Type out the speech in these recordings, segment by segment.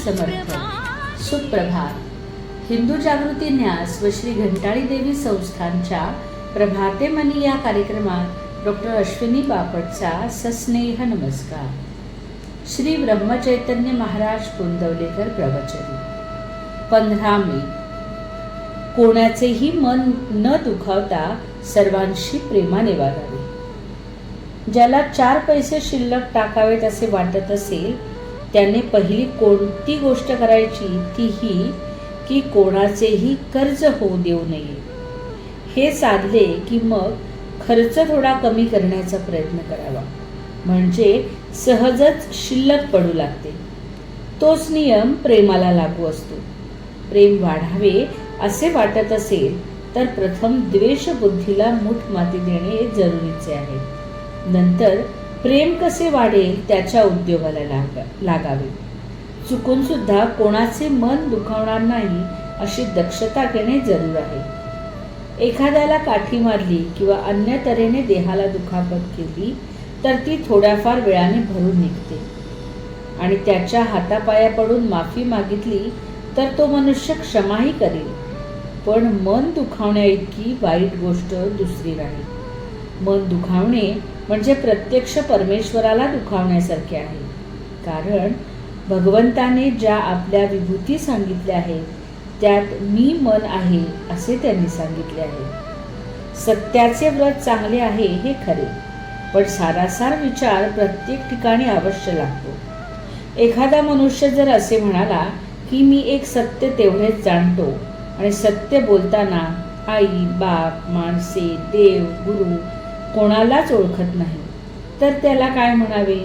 समर्थ. सुप्रभात. हिंदू जागृती न्यास व श्री घंटाळी देवी संस्थानच्या प्रभाते मनी या कार्यक्रमात डॉक्टर अश्विनी बापटचा सस्नेह नमस्कार. श्री ब्रह्मचैतन्य महाराज कुंदवलेकर प्रवचन. 15 मे. कोणाचेही मन न दुखावता सर्वांशी प्रेमाने वागावे. ज्याला 4 पैसे शिल्लक टाकावेत असे वाटत असेल त्याने पहिली कोणती गोष्ट करायची ती ही की कोणाचेही कर्ज होऊ देऊ नये. हे साधले की मग खर्च थोडा कमी करण्याचा प्रयत्न करावा, म्हणजे सहजच शिल्लक पडू लागते. तोच नियम प्रेमाला लागू असतो. प्रेम वाढावे असे वाटत असेल तर प्रथम द्वेष बुद्धीला मूठ माती देणे जरुरीचे आहे. नंतर प्रेम कसे वाढेल त्याच्या उद्योगाला लागावे. चुकून सुद्धा कोणाचे मन दुखावणार नाही अशी दक्षता घेणे जरूर आहे. एखाद्याला काठी मारली किंवा अन्य तऱ्हेने देहाला दुखापत केली तर ती थोड्याफार वेळाने भरून निघते आणि त्याच्या हातापाया पडून माफी मागितली तर तो मनुष्य क्षमाही करेल. पण मन दुखावण्या इतकी वाईट गोष्ट दुसरी नाही. मन दुखावणे म्हणजे प्रत्यक्ष परमेश्वराला दुखावण्यासारखे आहे. कारण भगवंताने ज्या आपल्या विभूती सांगितल्या आहेत त्यात मी मन आहे असे त्यांनी सांगितले आहे. सत्याचे व्रत चांगले आहे हे खरे, पण सारासार विचार प्रत्येक ठिकाणी अवश्य लागतो. एखादा मनुष्य जर असे म्हणाला की मी एक सत्य तेवढेच जाणतो आणि सत्य बोलताना आई, बाप, माणसे, देव, गुरु कोणालाच ओळखत नाही, तर त्याला काय म्हणावे?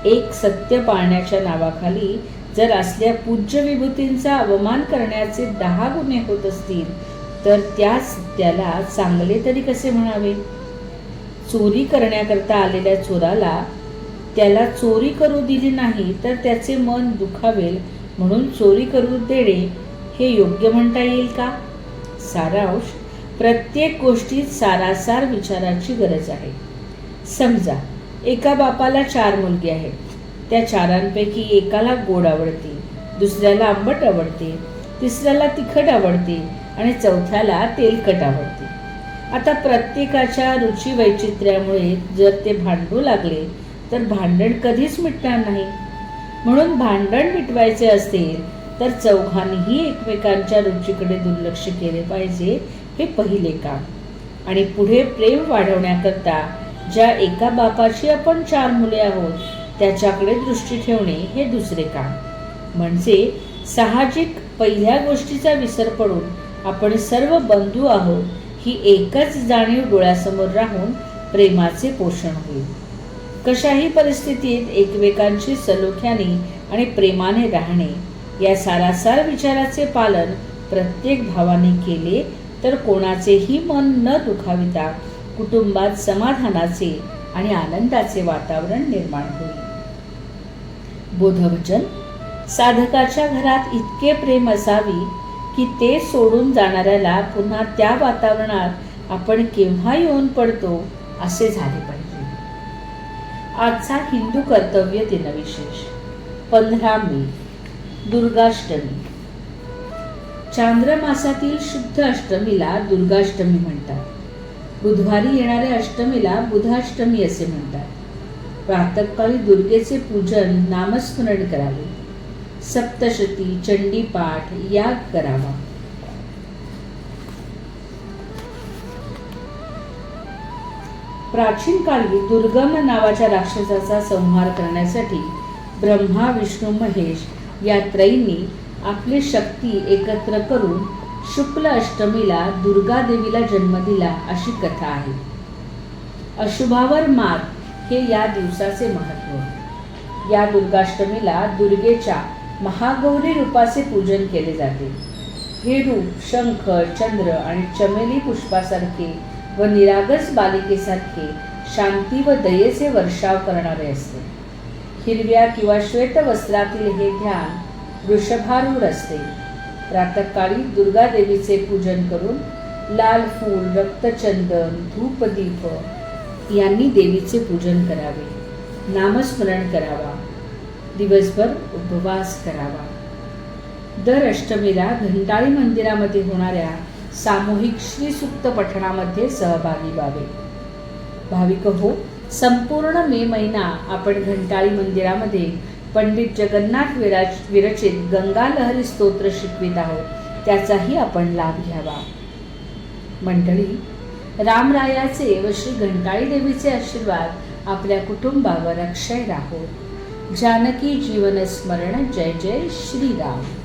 एक सत्य पाळण्याच्या नावाखाली जर असल्या पूज्य विभूतींचा अवमान करण्याचे 10 गुन्हे होत असतील तर त्या सत्याला चांगले तरी कसे म्हणावे? चोरी करण्याकरता आलेल्या चोराला त्याला चोरी करू दिली नाही तर त्याचे मन दुखावेल म्हणून चोरी करू देणे हे योग्य म्हणता येईल का? सारांश, प्रत्येक गोष्टीत सारासार विचाराची गरज आहे. समजा एका बापाला 4 मुलगे आहेत. त्या 4 एकाला गोड आवडते, दुसऱ्याला आंबट आवडते, तिसऱ्याला तिखट आवडते आणि चौथ्याला तेलकट आवडते. आता प्रत्येकाच्या रुची वैचित्र्यामुळे जर ते भांडू लागले तर भांडण कधीच मिटणार नाही. म्हणून भांडण मिटवायचे असेल तर चौघांनीही एकमेकांच्या रुचीकडे दुर्लक्ष केले पाहिजे हे पहिले काम. आणि पुढे प्रेम वाढवण्याकरता ज्या एका बापाची आपण 4 मुले आहोत त्याच्याकडे दृष्टी ठेवणे हे दुसरे काम. म्हणजे साहजिक पहिल्या गोष्टीचा विसर पडून आपण सर्व बंधू आहोत ही एकच जाणीव डोळ्यासमोर राहून प्रेमाचे पोषण होईल. कशाही परिस्थितीत एकमेकांशी सलोख्याने आणि प्रेमाने राहणे या सारासार विचाराचे पालन प्रत्येक भावाने केले तर कोणाचेही मन न दुखाविता कुटुंबात समाधानाचे आणि आनंदाचे वातावरण निर्माण होईल. बोधवचन. साधकाच्या घरात इतके प्रेम असावी की ते सोडून जाणाऱ्याला पुन्हा त्या वातावरणात आपण केव्हा येऊन पडतो असे झाले पाहिजे. आजचा हिंदू कर्तव्य दिनविशेष. 15 मे. दुर्गाष्टमी. चांद्रमासातील शुद्ध अष्टमीला दुर्गाष्टमी म्हणतात. बुधवारी येणाऱ्या अष्टमीला बुधाष्टमी असे म्हणतात. प्रातःकाळी दुर्गेचे पूजन, नामस्मरण करावे. सप्तशती, चंडीपाठ, याग करावा. प्राचीन काळी दुर्गम नावाच्या राक्षसाचा संहार करण्यासाठी ब्रह्मा, विष्णू, महेश या त्रयींनी आपली शक्ती एकत्र करून शुक्ल अष्टमीला दुर्गा देवीला जन्म दिला अशी कथा आहे. अशुभावर मात हे या दिवसाचे महत्त्व. या दुर्गाष्टमीला दुर्गेच्या महागौरी रूपाचे पूजन केले जाते. हे रूप शंख, चंद्र आणि चमेली पुष्पासारखे व निरागस बालिकेसारखे शांती व दयेचे वर्षाव करणारे असते. हिरव्या किंवा श्वेत वस्त्रातील हे ध्यान वृषभारूढ असते. प्रातःकाळी दुर्गा देवीचे पूजन करून लाल फूल, रक्तचंदन, धूपदीप यांनी देवीचे पूजन करावे. नामस्मरण करावा. दिवसभर उपवास करावा. दर अष्टमीला घंटाळी मंदिरामध्ये होणाऱ्या सामूहिक श्रीसूक्त पठणामध्ये सहभागी व्हावे. भाविक हो, संपूर्ण मे महिना आपण घंटाळी मंदिरामध्ये पंडित जगन्नाथ विरचित गंगा लहरी स्तोत्र शिकवित आहोत. त्याचाही आपण लाभ घ्यावा. मंडळी, रामरायाचे व श्री घंटाळी देवीचे आशीर्वाद आपल्या कुटुंबावर अक्षय राहो. जानकी जीवन स्मरण. जय जय श्रीराम.